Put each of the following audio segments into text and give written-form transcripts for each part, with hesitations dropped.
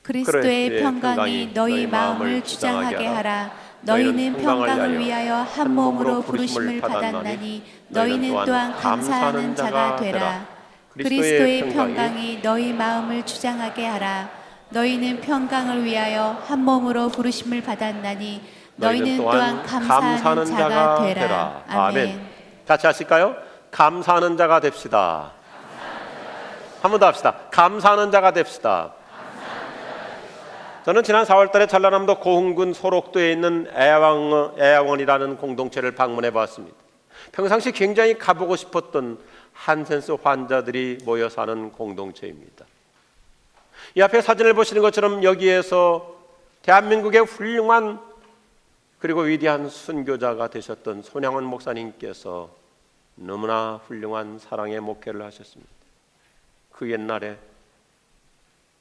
그리스도의 평강이 너희 마음을 주장하게 하라. 너희는 평강을 위하여 한 몸으로 부르심을 받았나니 너희는 또한 감사하는 자가 되라. 그리스도의 평강이 너희 마음을 주장하게 하라. 너희는 평강을 위하여 한 몸으로 부르심을 받았나니 너희는 또한 감사하는 자가 되라. 아멘. 같이 하실까요? 감사하는 자가 됩시다. 한 번 더 합시다. 감사하는 자가 됩시다. 저는 지난 4월달에 전라남도 고흥군 소록도에 있는 애양원이라는 공동체를 방문해 봤습니다. 평상시 굉장히 가보고 싶었던 한센스 환자들이 모여 사는 공동체입니다. 이 앞에 사진을 보시는 것처럼 여기에서 대한민국의 훌륭한 그리고 위대한 순교자가 되셨던 손양원 목사님께서 너무나 훌륭한 사랑의 목회를 하셨습니다. 그 옛날에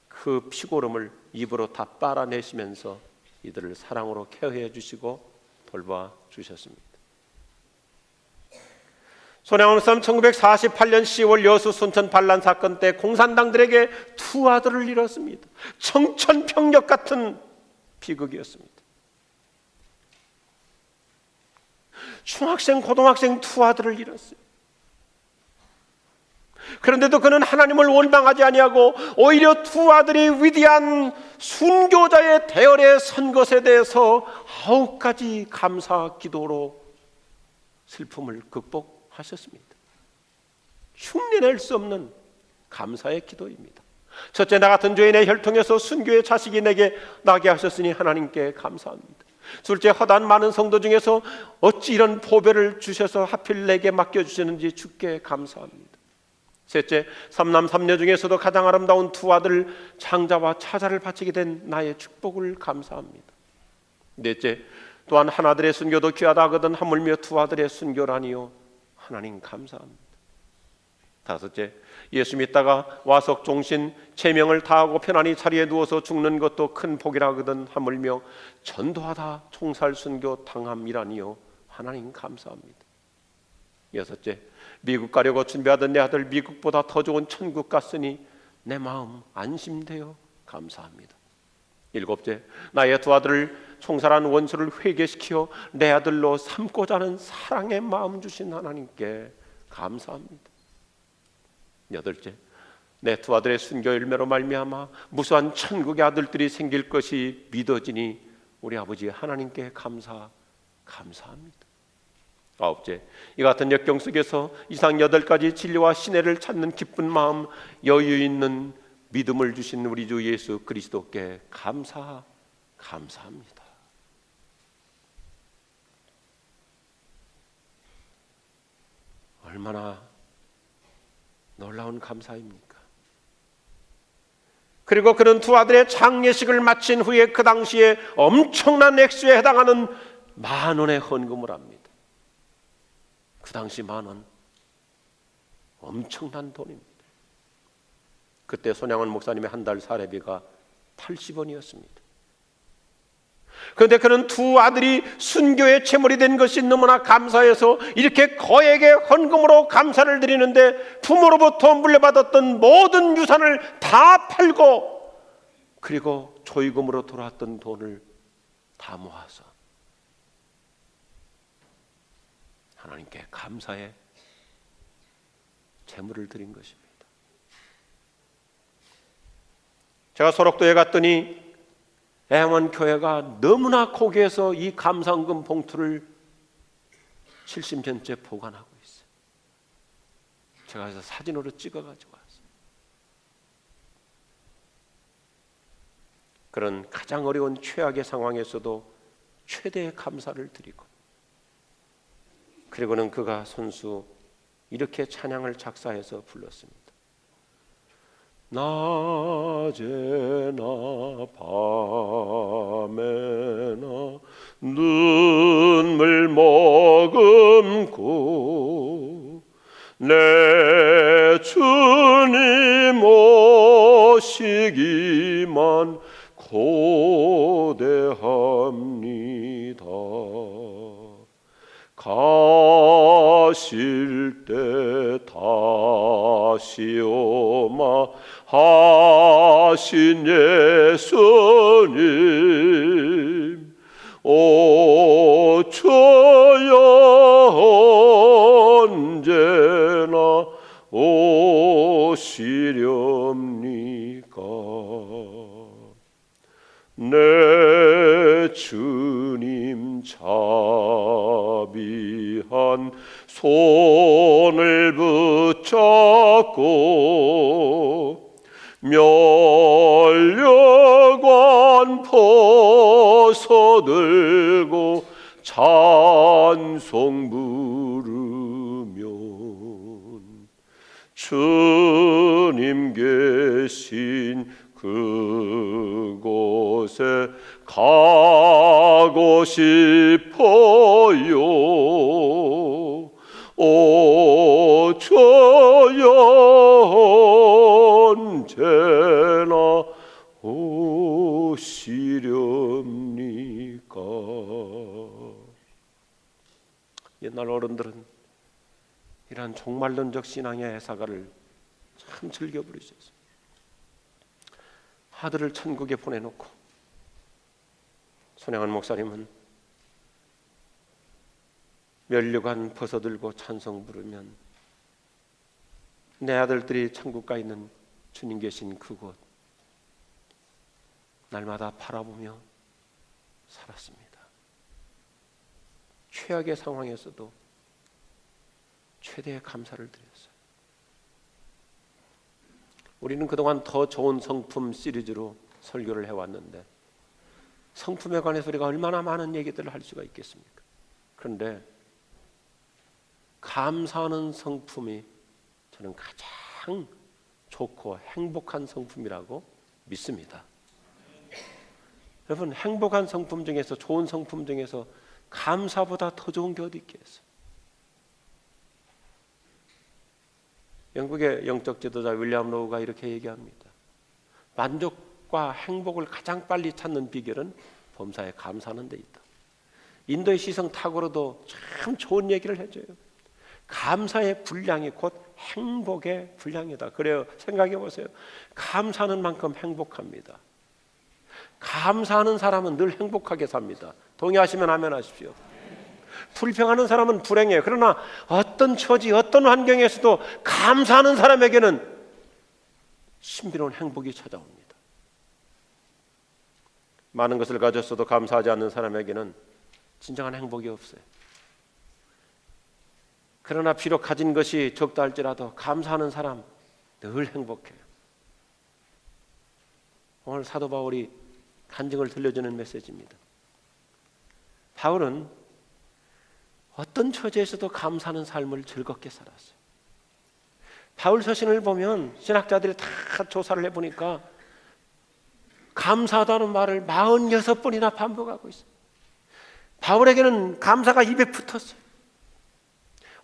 그 피고름을 입으로 다 빨아내시면서 이들을 사랑으로 케어해 주시고 돌봐 주셨습니다. 손양원 목사님 1948년 10월 여수 순천 반란 사건 때 공산당들에게 두 아들을 잃었습니다. 청천벽력 같은 비극이었습니다. 중학생, 고등학생 두 아들을 잃었어요. 그런데도 그는 하나님을 원망하지 아니하고 오히려 두 아들이 위대한 순교자의 대열에 선 것에 대해서 9가지 감사 기도로 슬픔을 극복하셨습니다. 흉내낼 수 없는 감사의 기도입니다. 첫째, 나 같은 죄인의 혈통에서 순교의 자식이 내게 나게 하셨으니 하나님께 감사합니다. 둘째, 허다한 많은 성도 중에서 어찌 이런 보배를 주셔서 하필 내게 맡겨주시는지 주께 감사합니다. 셋째, 삼남 삼녀 중에서도 가장 아름다운 두 아들 장자와 차자를 바치게 된 나의 축복을 감사합니다. 넷째, 또한 한 아들의 순교도 귀하다 하거든 하물며 두 아들의 순교라니요 하나님 감사합니다. 다섯째, 예수 믿다가 와석 종신 체명을 다하고 편안히 자리에 누워서 죽는 것도 큰 복이라 하거든 하물며 전도하다 총살 순교 당함이라니요 하나님 감사합니다. 여섯째, 미국 가려고 준비하던 내 아들 미국보다 더 좋은 천국 갔으니 내 마음 안심되어 감사합니다. 일곱째, 나의 두 아들을 총살한 원수를 회개시켜 내 아들로 삼고자 하는 사랑의 마음 주신 하나님께 감사합니다. 여덟째, 내 두 아들의 순교 열매로 말미암아 무수한 천국의 아들들이 생길 것이 믿어지니 우리 아버지 하나님께 감사합니다. 아홉째, 이 같은 역경 속에서 이상 8가지 진리와 신뢰를 찾는 기쁜 마음, 여유 있는 믿음을 주신 우리 주 예수 그리스도께 감사합니다. 얼마나 놀라운 감사입니까? 그리고 그는 두 아들의 장례식을 마친 후에 그 당시에 엄청난 액수에 해당하는 10,000원의 헌금을 합니다. 그 당시 10,000원 엄청난 돈입니다. 그때 손양원 목사님의 한 달 사례비가 80원이었습니다. 그런데 그는 두 아들이 순교의 체물이 된 것이 너무나 감사해서 이렇게 거액의 헌금으로 감사를 드리는데 부모로부터 물려받았던 모든 유산을 다 팔고 그리고 조의금으로 돌아왔던 돈을 다 모아서 하나님께 감사의 제물을 드린 것입니다. 제가 소록도에 갔더니 애양원 교회가 너무나 고개에서 이 감사헌금 봉투를 70년째 보관하고 있어요. 제가 그래서 사진으로 찍어가지고 왔어요. 그런 가장 어려운 최악의 상황에서도 최대의 감사를 드리고 그리고는 그가 손수 이렇게 찬양을 작사해서 불렀습니다. 낮에나 밤에나 눈물 머금고 내 주님 오시기만 고대합니다. 가시는 하실 때 다시 오마 하신 예수님 주여 언제나 오시렵니까? 내 주님 자비한 손을 붙잡고 면류관 벗어들고 찬송 부르면 주님 계신 그곳에 가고 싶어요. 주여 언제나 오시렵니까? 옛날 어른들은 이러한 종말론적 신앙의 해사가를 참 즐겨 부르셨어요. 아들을 천국에 보내놓고 손양한 목사님은 면류관 벗어들고 찬송 부르면 내 아들들이 천국 가 있는 주님 계신 그곳 날마다 바라보며 살았습니다. 최악의 상황에서도 최대의 감사를 드렸어요. 우리는 그동안 더 좋은 성품 시리즈로 설교를 해왔는데 성품에 관해서 우리가 얼마나 많은 얘기들을 할 수가 있겠습니까? 그런데 감사하는 성품이 저는 가장 좋고 행복한 성품이라고 믿습니다. 여러분, 행복한 성품 중에서, 좋은 성품 중에서 감사보다 더 좋은 게 어디 있겠어요? 영국의 영적 지도자 윌리엄 로우가 이렇게 얘기합니다. 만족과 행복을 가장 빨리 찾는 비결은 범사에 감사하는 데 있다. 인도의 시성 타고르도 참 좋은 얘기를 해줘요. 감사의 분량이 곧 행복의 분량이다. 그래요. 생각해 보세요. 감사하는 만큼 행복합니다. 감사하는 사람은 늘 행복하게 삽니다. 동의하시면 아멘 하십시오. 불평하는 사람은 불행해요. 그러나 어떤 처지, 어떤 환경에서도 감사하는 사람에게는 신비로운 행복이 찾아옵니다. 많은 것을 가졌어도 감사하지 않는 사람에게는 진정한 행복이 없어요. 그러나 비록 가진 것이 적다 할지라도 감사하는 사람 늘 행복해요. 오늘 사도 바울이 간증을 들려주는 메시지입니다. 바울은 어떤 처지에서도 감사하는 삶을 즐겁게 살았어요. 바울 서신을 보면 신학자들이 다 조사를 해보니까 감사하다는 말을 46번이나 반복하고 있어요. 바울에게는 감사가 입에 붙었어요.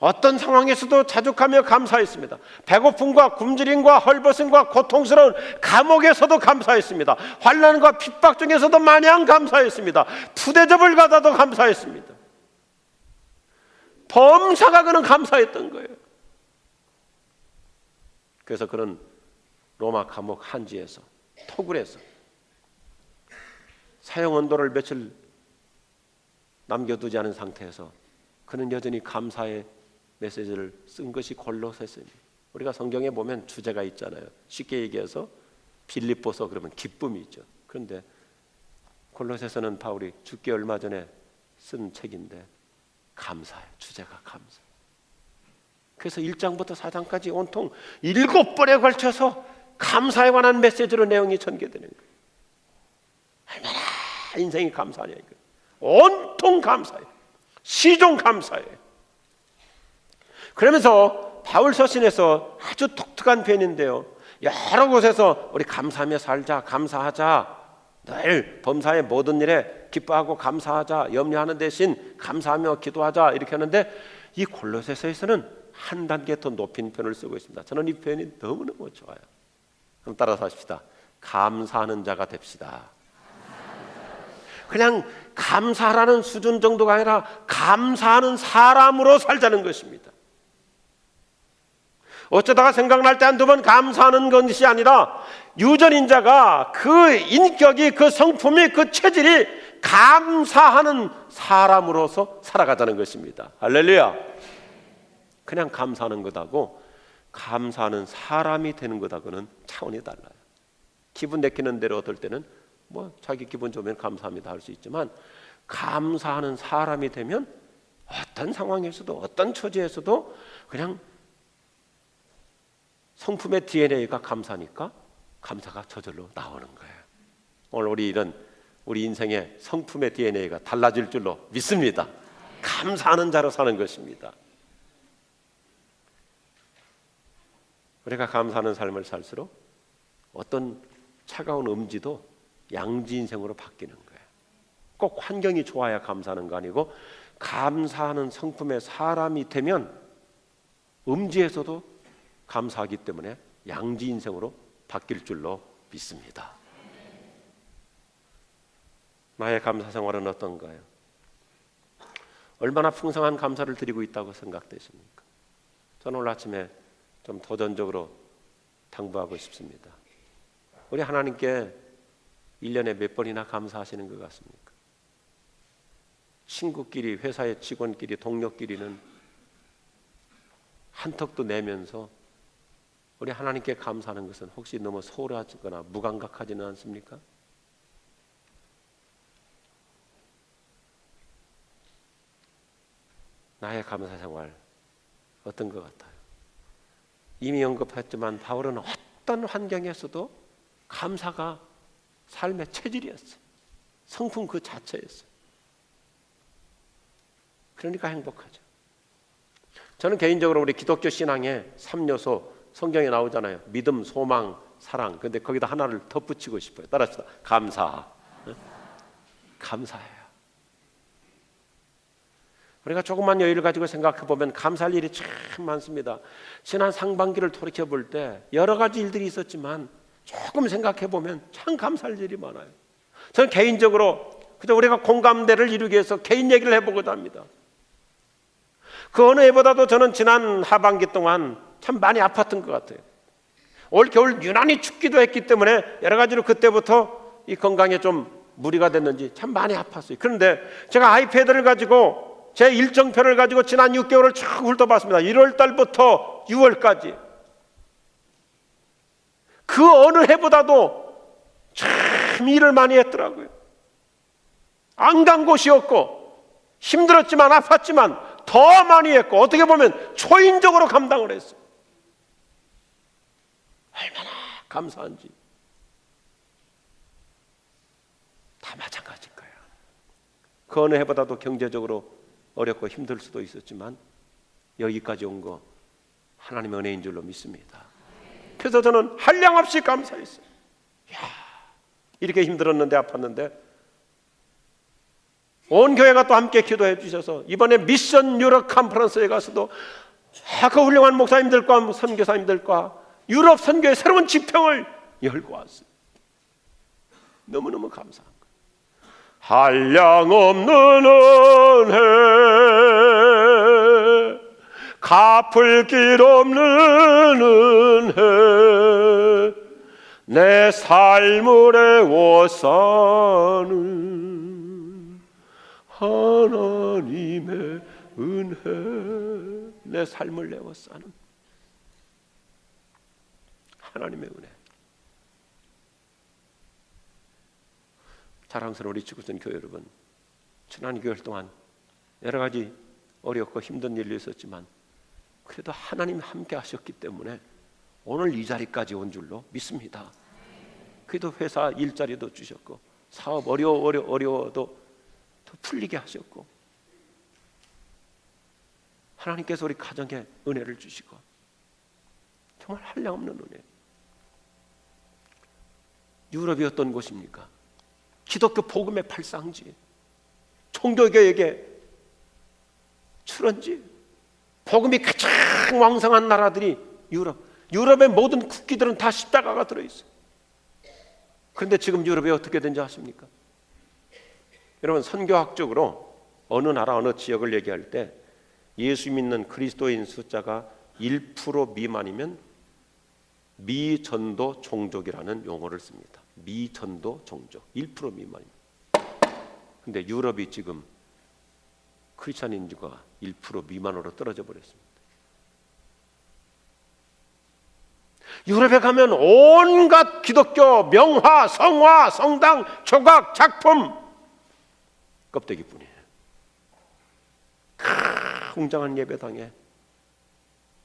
어떤 상황에서도 자족하며 감사했습니다. 배고픔과 굶주림과 헐벗음과 고통스러운 감옥에서도 감사했습니다. 환난과 핍박 중에서도 마냥 감사했습니다. 푸대접을 받아도 감사했습니다. 범사가 그는 감사했던 거예요. 그래서 그는 로마 감옥 한지에서, 토굴에서 사형 언도를 며칠 남겨두지 않은 상태에서 그는 여전히 감사의 메시지를 쓴 것이 골로새서입니다. 우리가 성경에 보면 주제가 있잖아요. 쉽게 얘기해서 빌립보서 그러면 기쁨이 있죠. 그런데 골로새서는 바울이 죽기 얼마 전에 쓴 책인데 감사해요. 주제가 감사. 그래서 1장부터 4장까지 온통 7번에 걸쳐서 감사에 관한 메시지로 내용이 전개되는 거예요. 얼마나 인생이 감사하냐 이거예요. 온통 감사해요. 시종 감사해요. 그러면서 바울 서신에서 아주 독특한 표현인데요, 여러 곳에서 우리 감사하며 살자, 감사하자, 늘 범사의 모든 일에 기뻐하고 감사하자, 염려하는 대신 감사하며 기도하자 이렇게 하는데 이 골로새서에서는 한 단계 더 높인 표현을 쓰고 있습니다. 저는 이 표현이 너무너무 좋아요. 그럼 따라서 하십시다. 감사하는 자가 됩시다. 그냥 감사라는 수준 정도가 아니라 감사하는 사람으로 살자는 것입니다. 어쩌다가 생각날 때 한두 번 감사하는 것이 아니라 유전인자가 그 인격이, 그 성품이, 그 체질이 감사하는 사람으로서 살아가자는 것입니다. 할렐루야. 그냥 감사하는 것하고 감사하는 사람이 되는 것하고는 차원이 달라요. 기분 내키는 대로 어떨 때는 뭐 자기 기분 좋으면 감사합니다 할 수 있지만, 감사하는 사람이 되면 어떤 상황에서도 어떤 처지에서도 그냥 성품의 DNA가 감사니까 감사가 저절로 나오는 거예요. 오늘 우리 인생의 성품의 DNA가 달라질 줄로 믿습니다. 감사하는 자로 사는 것입니다. 우리가 감사하는 삶을 살수록 어떤 차가운 음지도 양지 인생으로 바뀌는 거예요. 꼭 환경이 좋아야 감사하는 거 아니고, 감사하는 성품의 사람이 되면 음지에서도 감사하기 때문에 양지 인생으로 바뀔 줄로 믿습니다. 나의 감사 생활은 어떤가요? 얼마나 풍성한 감사를 드리고 있다고 생각되십니까? 저는 오늘 아침에 좀 도전적으로 당부하고 싶습니다. 우리 하나님께 1년에 몇 번이나 감사하시는 것 같습니까? 친구끼리, 회사의 직원끼리, 동료끼리는 한턱도 내면서 우리 하나님께 감사하는 것은 혹시 너무 소홀하거나 무감각하지는 않습니까? 나의 감사 생활 어떤 것 같아요? 이미 언급했지만 바울은 어떤 환경에서도 감사가 삶의 체질이었어요. 성품 그 자체였어요. 그러니까 행복하죠. 저는 개인적으로 우리 기독교 신앙의 3요소 성경에 나오잖아요. 믿음, 소망, 사랑. 근데 거기다 하나를 덧붙이고 싶어요. 따라합시다. 감사. 감사해요. 우리가 조금만 여유를 가지고 생각해 보면 감사할 일이 참 많습니다. 지난 상반기를 돌이켜 볼 때 여러 가지 일들이 있었지만 조금 생각해 보면 참 감사할 일이 많아요. 저는 개인적으로 그저 우리가 공감대를 이루기 위해서 개인 얘기를 해보고자 합니다. 그 어느 해보다도 저는 지난 하반기 동안 참 많이 아팠던 것 같아요. 올 겨울 유난히 춥기도 했기 때문에 여러 가지로 그때부터 이 건강에 좀 무리가 됐는지 참 많이 아팠어요. 그런데 제가 아이패드를 가지고 제 일정표를 가지고 지난 6개월을 쭉 훑어봤습니다. 1월 달부터 6월까지 그 어느 해보다도 참 일을 많이 했더라고요. 안 간 곳이 없고 힘들었지만 아팠지만 더 많이 했고 어떻게 보면 초인적으로 감당을 했어요. 얼마나 감사한지. 다 마찬가지일 거예요. 그 어느 해보다도 경제적으로 어렵고 힘들 수도 있었지만 여기까지 온 거 하나님의 은혜인 줄로 믿습니다. 그래서 저는 한량없이 감사했어요. 이야, 이렇게 힘들었는데 아팠는데 온 교회가 또 함께 기도해 주셔서 이번에 미션 유럽 컨퍼런스에 가서도 그 훌륭한 목사님들과 선교사님들과 유럽 선교의 새로운 지평을 열고 왔어요. 너무너무 감사한 거예요. 한량없는 은혜, 갚을 길 없는 은혜, 내 삶을 애워싸는 하나님의 은혜, 내 삶을 애워싸는 하나님의 은혜. 자랑스러운 우리 지구촌 교회 여러분, 지난 2개월 동안 여러 가지 어렵고 힘든 일이 있었지만 그래도 하나님이 함께 하셨기 때문에 오늘 이 자리까지 온 줄로 믿습니다. 그래도 회사 일자리도 주셨고 사업 어려워도 더 풀리게 하셨고 하나님께서 우리 가정에 은혜를 주시고 정말 한량없는 은혜. 유럽이 어떤 곳입니까? 기독교 복음의 발상지, 종교개혁의 출원지, 복음이 가장 왕성한 나라들이 유럽의 모든 국기들은 다 십자가가 들어있어요. 그런데 지금 유럽이 어떻게 된지 아십니까? 여러분, 선교학적으로 어느 나라 어느 지역을 얘기할 때 예수 믿는 그리스도인 숫자가 1% 미만이면 미전도 종족이라는 용어를 씁니다. 미전도 종족 1% 미만입니다. 근데 유럽이 지금 크리스찬 인구가 1% 미만으로 떨어져 버렸습니다. 유럽에 가면 온갖 기독교 명화, 성화, 성당, 조각, 작품 껍데기뿐이에요. 웅장한 예배당에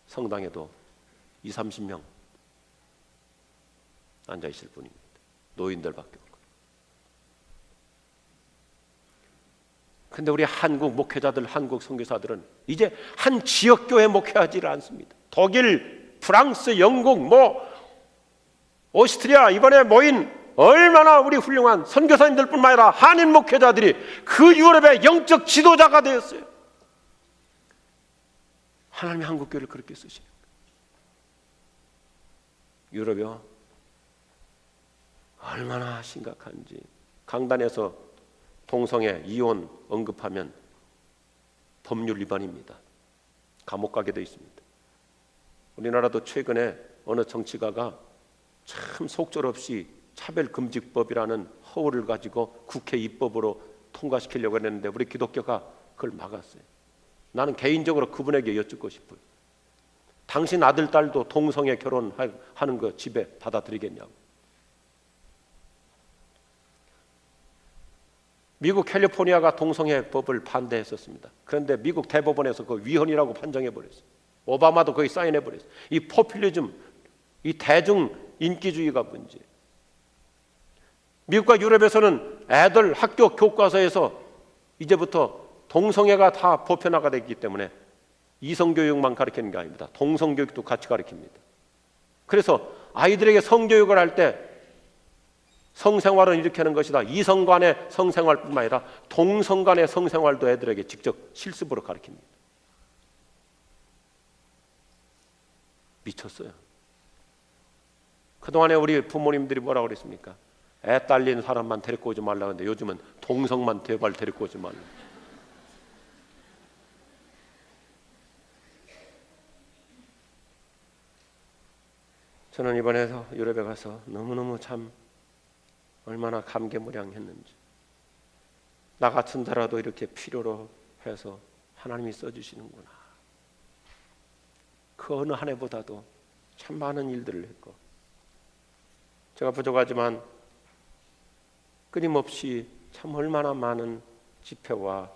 성당에도 20-30명 앉아 있을 뿐입니다. 노인들밖에 없고. 근데 우리 한국 목회자들, 한국 선교사들은 이제 한 지역 교회 목회하지를 않습니다. 독일, 프랑스, 영국, 오스트리아 이번에 모인 얼마나 우리 훌륭한 선교사님들뿐만 아니라 한인 목회자들이 그 유럽의 영적 지도자가 되었어요. 하나님이 한국 교회를 그렇게 쓰시는 거예요. 유럽이요, 얼마나 심각한지. 강단에서 동성애, 이혼 언급하면 법률 위반입니다. 감옥 가게 돼 있습니다. 우리나라도 최근에 어느 정치가가 참 속절없이 차별금지법이라는 허울을 가지고 국회 입법으로 통과시키려고 했는데 우리 기독교가 그걸 막았어요. 나는 개인적으로 그분에게 여쭙고 싶어요. 당신 아들, 딸도 동성애 결혼하는 거 집에 받아들이겠냐고. 미국 캘리포니아가 동성애 법을 반대했었습니다. 그런데 미국 대법원에서 그 위헌이라고 판정해버렸어요. 오바마도 거기 사인해버렸어요. 이 포퓰리즘, 이 대중 인기주의가 문제. 미국과 유럽에서는 애들 학교 교과서에서 이제부터 동성애가 다 보편화가 됐기 때문에 이성교육만 가르치는 게 아닙니다. 동성교육도 같이 가르칩니다. 그래서 아이들에게 성교육을 할 때 성생활은 이렇게 하는 것이다. 이성 간의 성생활뿐만 아니라 동성 간의 성생활도 애들에게 직접 실습으로 가르칩니다. 미쳤어요. 그동안에 우리 부모님들이 뭐라고 그랬습니까? 애 딸린 사람만 데리고 오지 말라고 하는데 요즘은 동성만 제발 데리고 오지 말라. 저는 이번에 유럽에 가서 너무너무 참 얼마나 감개무량했는지. 나 같은 자라도 이렇게 필요로 해서 하나님이 써주시는구나. 그 어느 한 해보다도 참 많은 일들을 했고, 제가 부족하지만 끊임없이 참 얼마나 많은 집회와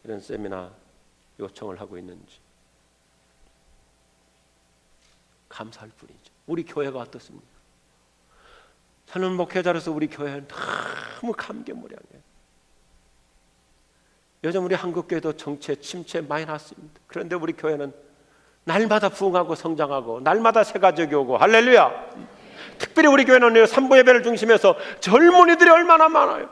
이런 세미나 요청을 하고 있는지 감사할 뿐이죠. 우리 교회가 어떻습니까? 저는 목회자로서 우리 교회는 너무 감개무량해요. 요즘 우리 한국교회도 정체, 침체 많이 났습니다. 그런데 우리 교회는 날마다 부흥하고 성장하고 날마다 새 가족이 오고 할렐루야. 특별히 우리 교회는 산부 예배를 중심해서 젊은이들이 얼마나 많아요.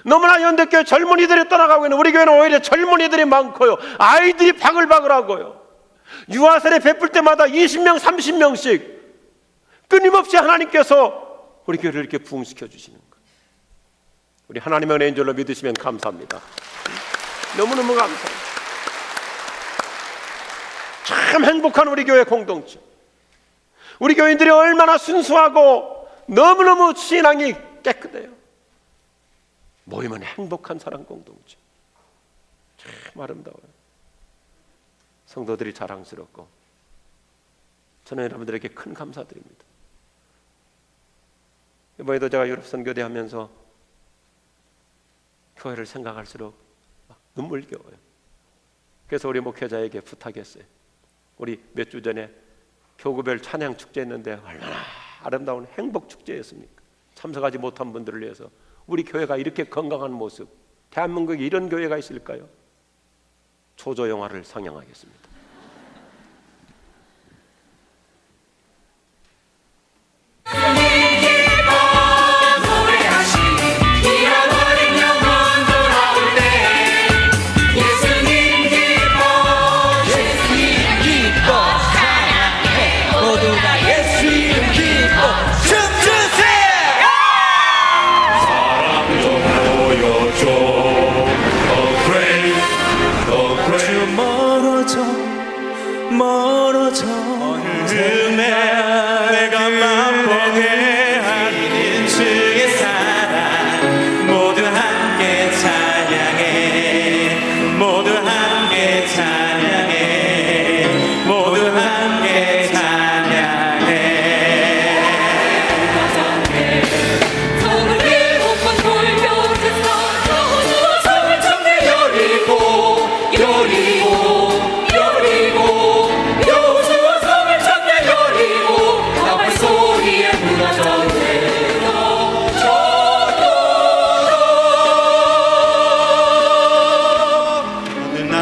너무나 연대교회 젊은이들이 떠나가고 있는 우리 교회는 오히려 젊은이들이 많고요, 아이들이 바글바글하고요. 유아세례 베풀 때마다 20명 30명씩 끊임없이 하나님께서 우리 교회를 이렇게 부흥시켜 주시는 거예요. 우리 하나님의 은혜인 줄로 믿으시면 감사합니다. 너무너무 감사합니다. 참 행복한 우리 교회 공동체. 우리 교인들이 얼마나 순수하고 너무너무 신앙이 깨끗해요. 모이면 행복한 사랑 공동체. 참 아름다워요. 성도들이 자랑스럽고 저는 여러분들에게 큰 감사드립니다. 이번에도 제가 유럽 선교대 하면서 교회를 생각할수록 막 눈물겨워요. 그래서 우리 목회자에게 부탁했어요. 우리 몇 주 전에 교구별 찬양 축제했는데 얼마나 아름다운 행복 축제였습니까? 참석하지 못한 분들을 위해서 우리 교회가 이렇게 건강한 모습, 대한민국에 이런 교회가 있을까요? 조조 영화를 상영하겠습니다. 멀어져 내가 맛보게 하는 주의 사랑 모두 함께 찬양해 모두 함께 찬양해 모두 함께 찬양해 성을 일곱번 돌려주사 여호수아 성을 청내 여리고 여호수아 성을 청내 여리고 나팔 소리에 무너졌네 날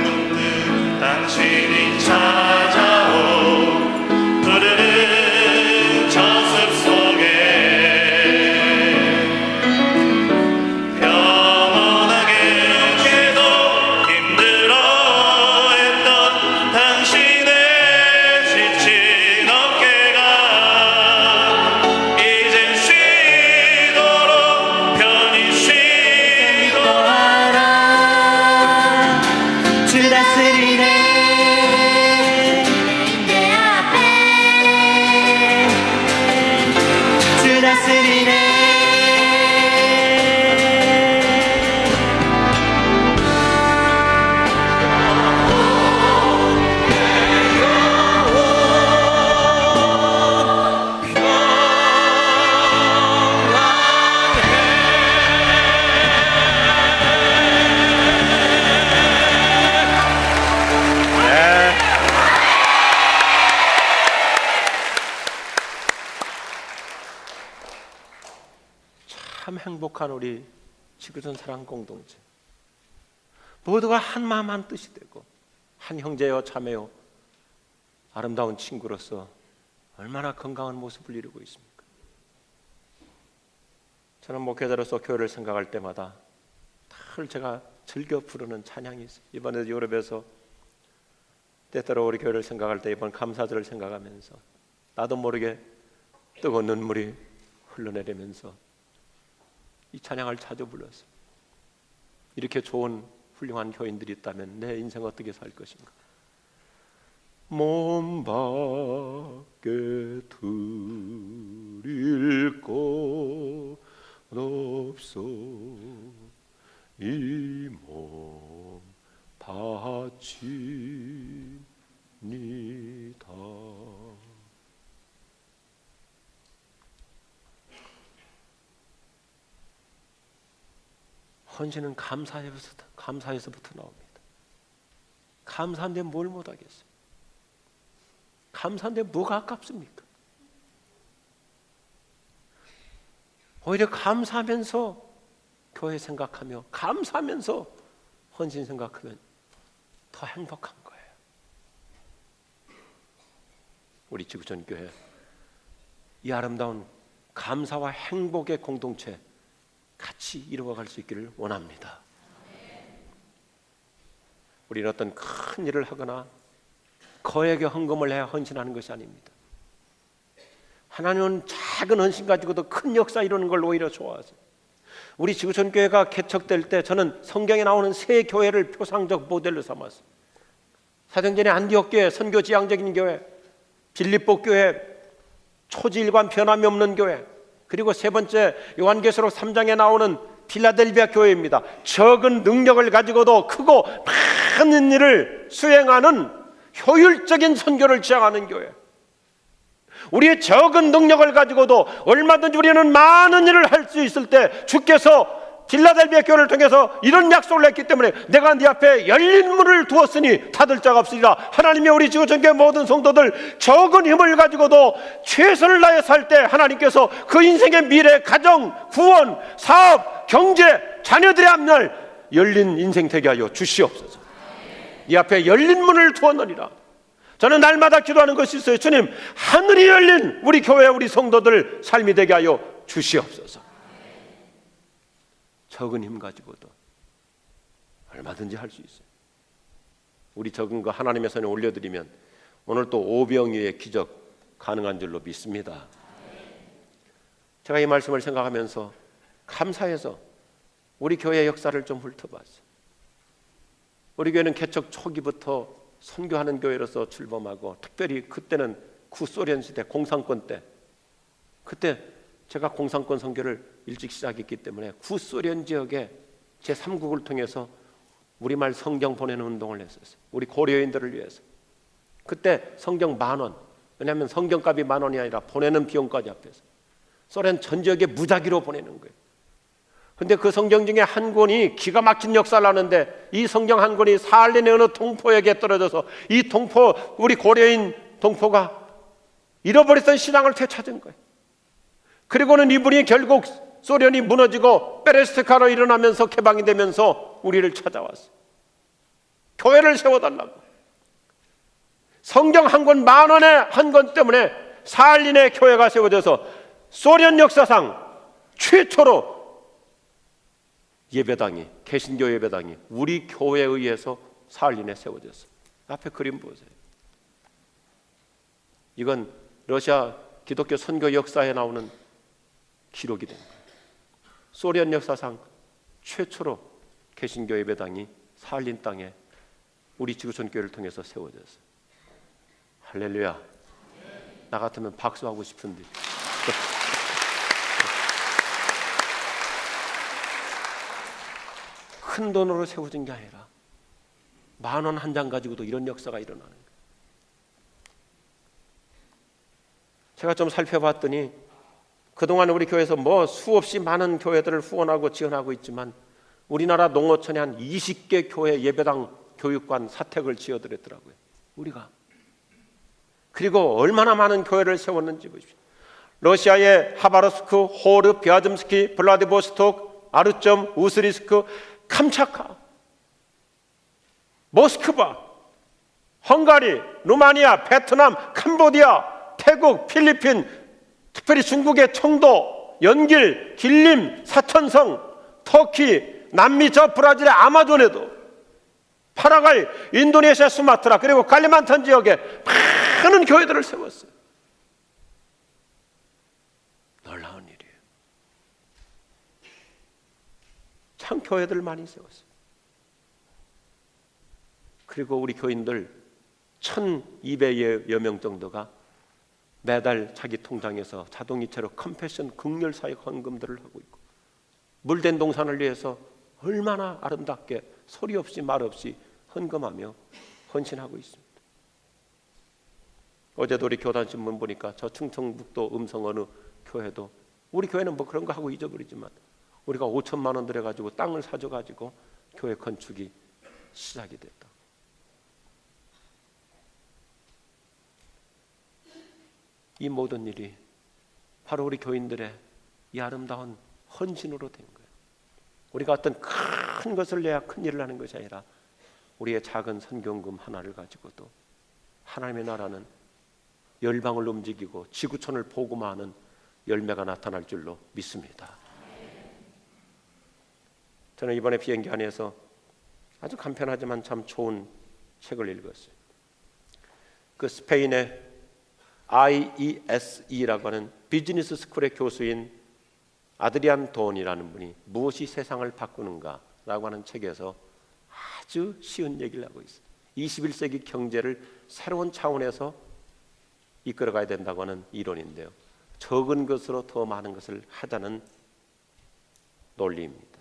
묻는 당신이 찾아오 푸르른 저승 속에 평온하게 깨도 힘들어했던 당신의 지친 어깨가 이젠 쉬도록 편히 쉬도록 주 다스리네 내 앞에 주 다스리네 참 행복한 우리 지구촌 사랑 공동체. 모두가 한 마음 한 뜻이 되고 한 형제요 자매요 아름다운 친구로서 얼마나 건강한 모습을 이루고 있습니까? 저는 목회자로서 교회를 생각할 때마다 늘 제가 즐겨 부르는 찬양이 있어요. 이번에도 유럽에서 때때로 우리 교회를 생각할 때 이번 감사절을 생각하면서 나도 모르게 뜨거운 눈물이 흘러내리면서 이 찬양을 자주 불렀어요. 이렇게 좋은 훌륭한 교인들이 있다면 내 인생 어떻게 살 것인가? 몸 밖에 드릴 것 없어 이 몸 바칩니다. 헌신은 감사에서부터 나옵니다. 감사한데 뭘 못하겠어요? 감사한데 뭐가 아깝습니까? 오히려 감사하면서 교회 생각하며 감사하면서 헌신 생각하면 더 행복한 거예요. 우리 지구촌 교회 이 아름다운 감사와 행복의 공동체 같이 이루어갈 수 있기를 원합니다. 우리는 어떤 큰 일을 하거나 거액의 헌금을 해야 헌신하는 것이 아닙니다. 하나님은 작은 헌신 가지고도 큰 역사 이루는 걸 오히려 좋아하세요. 우리 지구촌 교회가 개척될 때 저는 성경에 나오는 세 교회를 표상적 모델로 삼았어요. 사도행전의 안디옥 교회, 선교 지향적인 교회, 빌립보 교회, 초지일관 변함이 없는 교회, 그리고 세 번째 요한계시록 3장에 나오는 필라델비아 교회입니다. 적은 능력을 가지고도 크고 많은 일을 수행하는 효율적인 선교를 지향하는 교회. 우리의 적은 능력을 가지고도 얼마든지 우리는 많은 일을 할 수 있을 때 주께서 필라델비아 교회를 통해서 이런 약속을 했기 때문에 내가 네 앞에 열린 문을 두었으니 닫을 자가 없으리라. 하나님이 우리 지구촌교회 모든 성도들 적은 힘을 가지고도 최선을 다해 살 때 하나님께서 그 인생의 미래, 가정, 구원, 사업, 경제, 자녀들의 앞날 열린 인생 되게 하여 주시옵소서. 네 앞에 열린 문을 두었느니라. 저는 날마다 기도하는 것이 있어요. 주님, 하늘이 열린 우리 교회, 우리 성도들 삶이 되게 하여 주시옵소서. 적은 힘 가지고도 얼마든지 할 수 있어요. 우리 적은 거 하나님의 손에 올려드리면 오늘 또 오병이어의 기적 가능한 줄로 믿습니다. 제가 이 말씀을 생각하면서 감사해서 우리 교회의 역사를 좀 훑어봤어요. 우리 교회는 개척 초기부터 선교하는 교회로서 출범하고, 특별히 그때는 구소련 시대 공산권 때, 그때 제가 공산권 선교를 일찍 시작했기 때문에 구소련 지역에 제3국을 통해서 우리말 성경 보내는 운동을 했었어요. 우리 고려인들을 위해서. 그때 성경 10,000원, 왜냐하면 성경값이 10,000원이 아니라 보내는 비용까지 합해서 소련 전 지역에 무작위로 보내는 거예요. 근데 그 성경 중에 한 권이 기가 막힌 역사를 하는데, 이 성경 한 권이 사할린의 어느 동포에게 떨어져서 이 동포, 우리 고려인 동포가 잃어버렸던 신앙을 되찾은 거예요. 그리고는 이분이 결국 소련이 무너지고 페레스트카로 일어나면서 개방이 되면서 우리를 찾아왔어요. 교회를 세워달라고. 성경 한 권 10,000원에 한 권 때문에 사할린의 교회가 세워져서 소련 역사상 최초로 예배당이, 개신교 예배당이 우리 교회에 의해서 사할린에 세워졌어요. 앞에 그림 보세요. 이건 러시아 기독교 선교 역사에 나오는 기록이 된 거예요. 소련 역사상 최초로 개신교 예배당이 사할린 땅에 우리 지구촌 교회를 통해서 세워졌어요. 할렐루야. 나 같으면 박수하고 싶은데. 큰 돈으로 세워진 게 아니라 10,000원 한 장 가지고도 이런 역사가 일어나는 거예요. 제가 좀 살펴봤더니 그동안 우리 교회에서 뭐 수없이 많은 교회들을 후원하고 지원하고 있지만, 우리나라 농어촌에 한 20개 교회 예배당 교육관 사택을 지어드렸더라고요, 우리가. 그리고 얼마나 많은 교회를 세웠는지 보십시오. 러시아의 하바rov스크, 호르, 비아즘스키, 블라디보스톡, 아르점, 우스리스크, 캄차카, 모스크바, 헝가리, 루마니아, 베트남, 캄보디아, 태국, 필리핀, 특별히 중국의 청도, 연길, 길림, 사천성, 터키, 남미 저 브라질의 아마존에도, 파라과이, 인도네시아 수마트라, 그리고 칼리만탄 지역에 많은 교회들을 세웠어요. 놀라운 일이에요. 참 교회들 많이 세웠어요. 그리고 우리 교인들 1,200여 명 정도가 매달 자기 통장에서 자동이체로 컴패션 극렬 사역 헌금들을 하고 있고, 물된 동산을 위해서 얼마나 아름답게 소리 없이 말 없이 헌금하며 헌신하고 있습니다. 어제도 우리 교단신문 보니까 저 충청북도 음성 어느 교회도, 우리 교회는 뭐 그런 거 하고 잊어버리지만 우리가 5,000만 원 들여가지고 땅을 사줘가지고 교회 건축이 시작이 됐다. 이 모든 일이 바로 우리 교인들의 이 아름다운 헌신으로 된 거예요. 우리가 어떤 큰 것을 내야 큰 일을 하는 것이 아니라 우리의 작은 선경금 하나를 가지고도 하나님의 나라는 열방을 움직이고 지구촌을 복음화하는 열매가 나타날 줄로 믿습니다. 저는 이번에 비행기 안에서 아주 간편하지만 참 좋은 책을 읽었어요. 그 스페인의 IESE라고 하는 비즈니스 스쿨의 교수인 아드리안 돈이라는 분이 무엇이 세상을 바꾸는가라고 하는 책에서 아주 쉬운 얘기를 하고 있어요. 21세기 경제를 새로운 차원에서 이끌어가야 된다고 하는 이론인데요, 적은 것으로 더 많은 것을 하자는 논리입니다.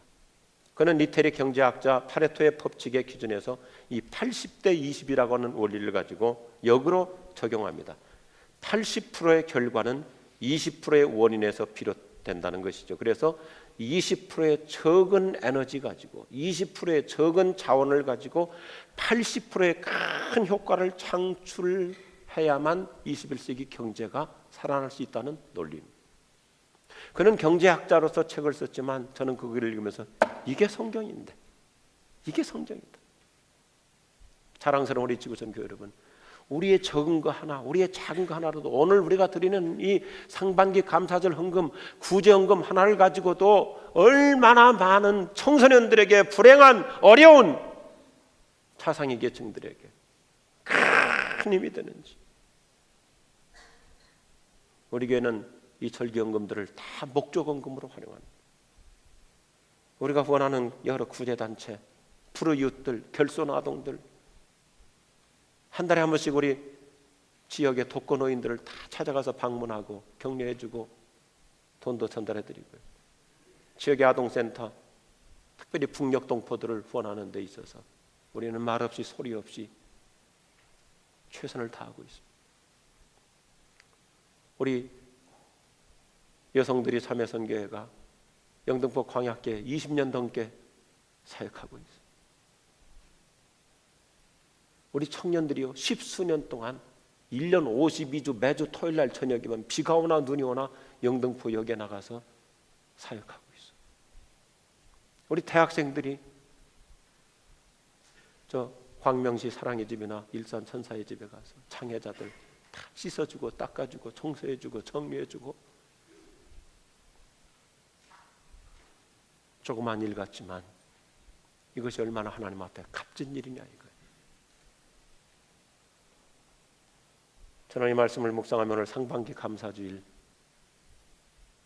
그는 리테리 경제학자 파레토의 법칙의 기준에서 이 80대 20이라고 하는 원리를 가지고 역으로 적용합니다. 80%의 결과는 20%의 원인에서 비롯된다는 것이죠. 그래서 20%의 적은 에너지 가지고 20%의 적은 자원을 가지고 80%의 큰 효과를 창출해야만 21세기 경제가 살아날 수 있다는 논리입니다. 그는 경제학자로서 책을 썼지만 저는 그 글을 읽으면서 이게 성경인데, 이게 성경이다. 자랑스러운 우리 지구촌 교회 여러분, 우리의 적은 거 하나, 우리의 작은 거 하나로도 오늘 우리가 드리는 이 상반기 감사절 헌금, 구제 헌금 하나를 가지고도 얼마나 많은 청소년들에게, 불행한 어려운 차상위 계층들에게 큰 힘이 되는지. 우리 교회는 이 절기 헌금들을 다 목적 헌금으로 활용합니다. 우리가 후원하는 여러 구제단체, 푸르 이웃들, 결손 아동들, 한 달에 한 번씩 우리 지역의 독거노인들을 다 찾아가서 방문하고 격려해주고 돈도 전달해드리고요. 지역의 아동센터, 특별히 북녘 동포들을 후원하는 데 있어서 우리는 말없이 소리 없이 최선을 다하고 있습니다. 우리 여성들이 참여선교회가 영등포 광약계 20년 넘게 사역하고 있습니다. 우리 청년들이요 10수년 동안 1년 52주 매주 토요일날 저녁이면 비가 오나 눈이 오나 영등포역에 나가서 사역하고 있어요. 우리 대학생들이 저 광명시 사랑의 집이나 일산 천사의 집에 가서 장애자들 다 씻어주고 닦아주고 청소해주고 정리해주고, 조그만 일 같지만 이것이 얼마나 하나님 앞에 값진 일이냐 이거예요. 저는 이 말씀을 묵상하며 오늘 상반기 감사주일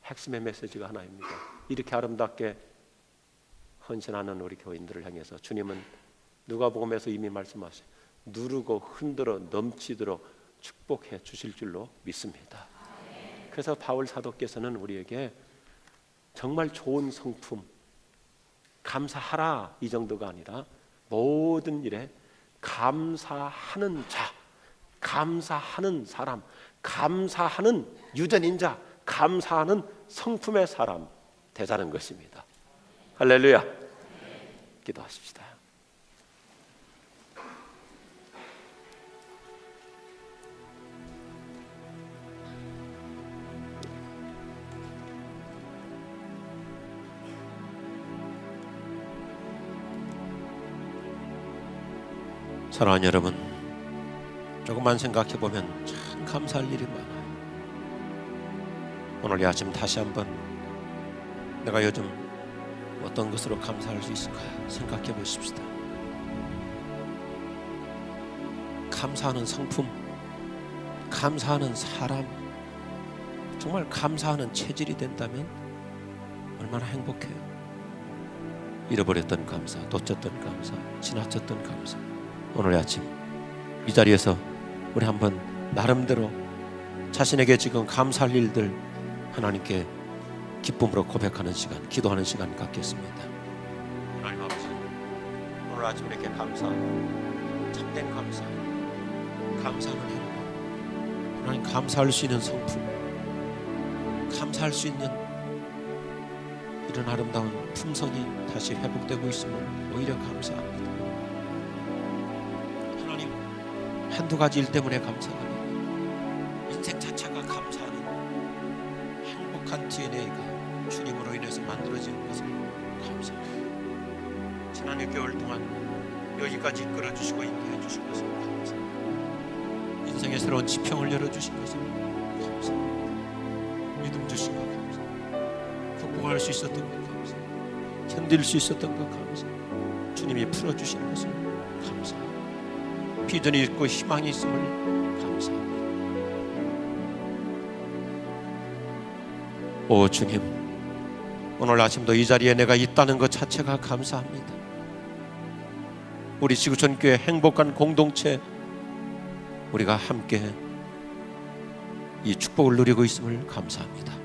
핵심의 메시지가 하나입니다. 이렇게 아름답게 헌신하는 우리 교인들을 향해서 주님은 누가복음에서 이미 말씀하셔요. 누르고 흔들어 넘치도록 축복해 주실 줄로 믿습니다. 그래서 바울 사도께서는 우리에게 정말 좋은 성품, 감사하라 이 정도가 아니라 모든 일에 감사하는 자, 감사하는 사람, 감사하는 유전인자, 감사하는 성품의 사람 되자는 것입니다. 할렐루야. 기도하십시다. 사랑하는 여러분, 조금만 생각해보면 참 감사할 일이 많아요. 오늘 이 아침 다시 한번 내가 요즘 어떤 것으로 감사할 수 있을까 생각해 보십시다. 감사하는 성품, 감사하는 사람, 정말 감사하는 체질이 된다면 얼마나 행복해요. 잃어버렸던 감사, 놓쳤던 감사, 지나쳤던 감사. 오늘 아침 이 자리에서 우리 한번 나름대로 자신에게 지금 감사할 일들 하나님께 기쁨으로 고백하는 시간, 기도하는 시간 갖겠습니다. 하나님 아버지, 오늘 아침 이렇게 감사, 참된 감사, 감사하는 행복, 하나님 감사할 수 있는 성품, 감사할 수 있는 이런 아름다운 품성이 다시 회복되고 있음을 오히려 감사합니다. 하나님, 한두 가지 일 때문에 감사가 아니라 인생 자체가 감사하는 행복한 DNA가 주님으로 인해서 만들어지는 것을 감사합니다. 지난 6개월 동안 여기까지 이끌어주시고 인도해 주신 것을 감사합니다. 인생의 새로운 지평을 열어주신 것을 감사합니다. 믿음 주신 것 감사합니다. 극복할 수 있었던 것 감사합니다. 견딜 수 있었던 것 감사합니다. 주님이 풀어주신 것을 감사합니다. 비전이 있고 희망이 있음을 감사합니다. 오 주님, 오늘 아침도 이 자리에 내가 있다는 것 자체가 감사합니다. 우리 지구촌교회 행복한 공동체, 우리가 함께 이 축복을 누리고 있음을 감사합니다.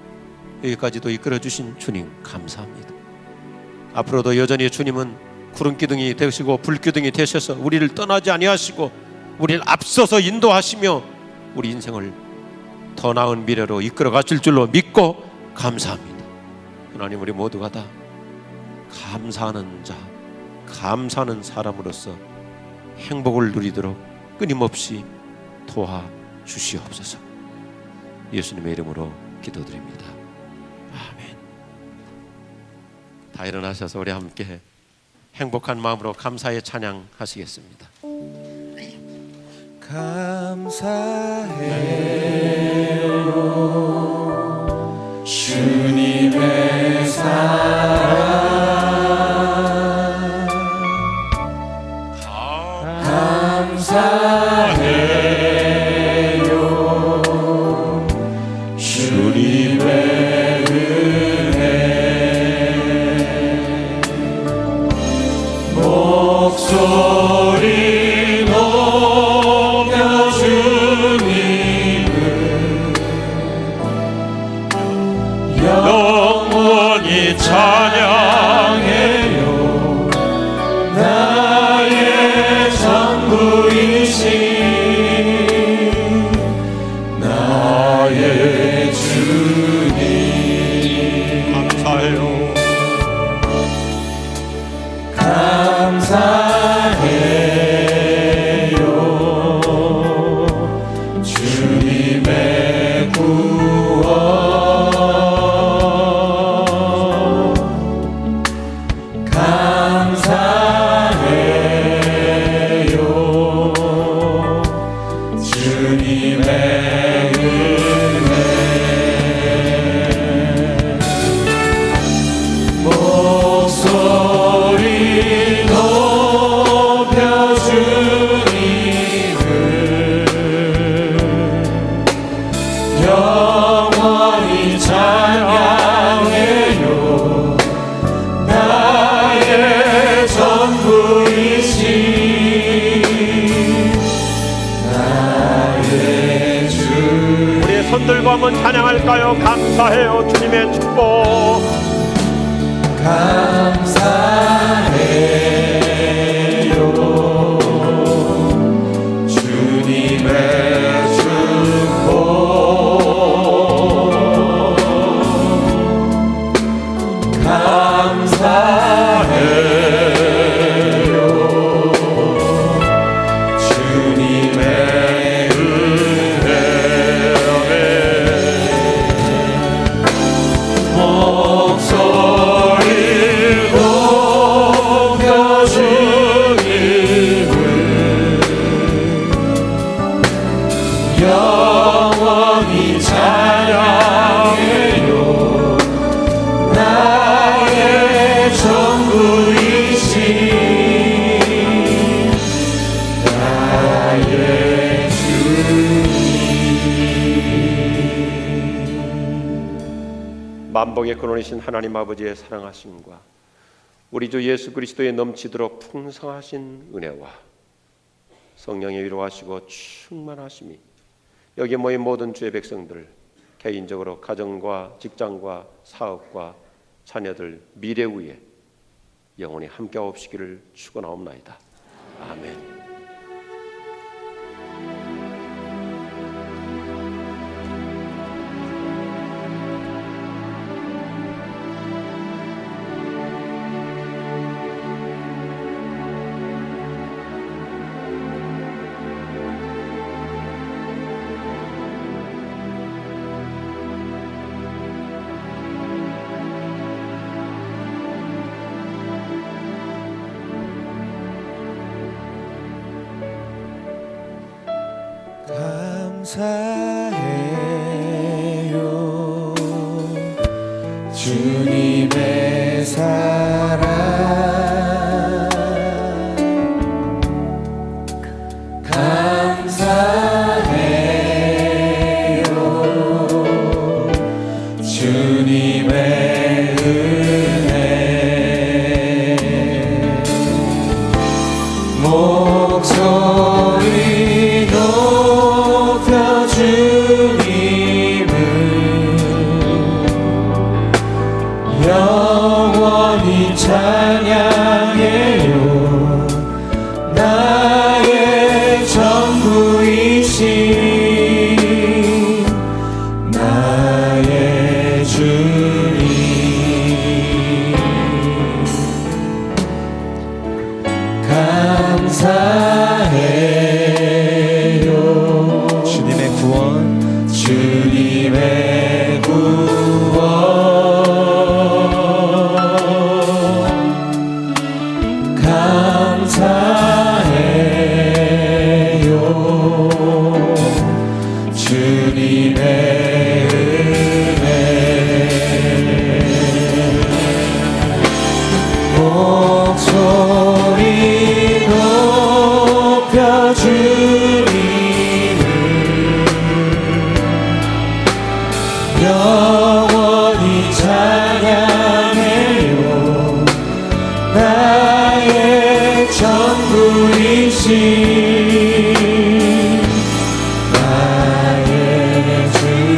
여기까지도 이끌어주신 주님 감사합니다. 앞으로도 여전히 주님은 구름기둥이 되시고 불기둥이 되셔서 우리를 떠나지 아니하시고 우리를 앞서서 인도하시며 우리 인생을 더 나은 미래로 이끌어 가실 줄로 믿고 감사합니다. 하나님, 우리 모두가 다 감사하는 자, 감사하는 사람으로서 행복을 누리도록 끊임없이 도와주시옵소서. 예수님의 이름으로 기도드립니다. 아멘. 다 일어나셔서 우리 함께 행복한 마음으로 감사의 찬양 하시겠습니다. 감사해요 주님의 사랑, 감사해요 주님의 은혜, 목소리 높여 주님의 구원 감사해요. 주님의 은혜 목소리 높여 주님을 영원히 찬양해요. 나의 전부이신 나의 주. 우리의 손들고 한번 찬양할까요? 감사해요. 주님의 축복. 감사해요. 주님의 축복 감사해요. 주님의 은혜 목소리 높여 주님을 영원히 찬양해요. 나의 전부이신 나의 만복의 근원이신 하나님 아버지의 사랑하심과 우리 주 예수 그리스도의 넘치도록 풍성하신 은혜와 성령의 위로하시고 충만하심이 여기 모인 모든 주의 백성들 개인적으로 가정과 직장과 사업과 자녀들 미래 위에 영원히 함께하옵시기를 축원하옵나이다. 아멘. 감사해요. 주님의 사랑 감사해요. 주님의 은혜 목소리 높여 주님을 영원히 찬양해요. 나의 전부이신 나의 주님 감사해요. 주님의 구원 주님의 구원 감사해요. 주님의 은혜 목소리 높여 주님을 영원히 찬양해요. 나의 전부이신 나의 주님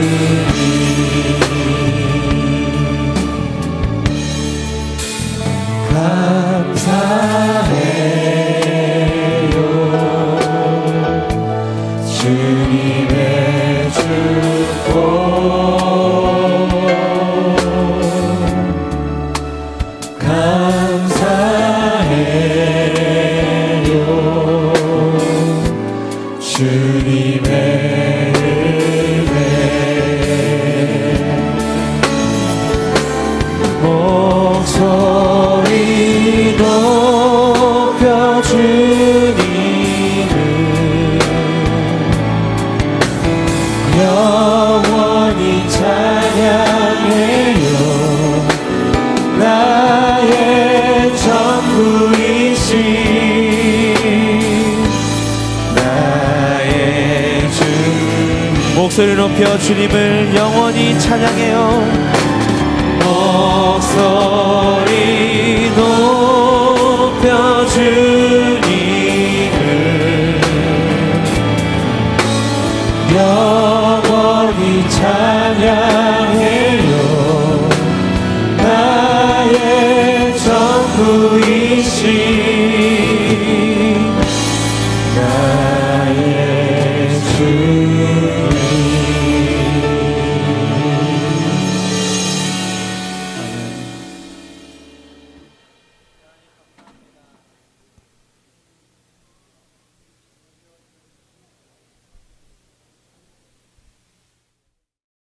감사해요. 주님의 축복 영원히 찬양해요. 나의 전부이신 나의 주. 목소리 높여 주님을 영원히 찬양해요. 목소리 높여 주님을 영원히 찬양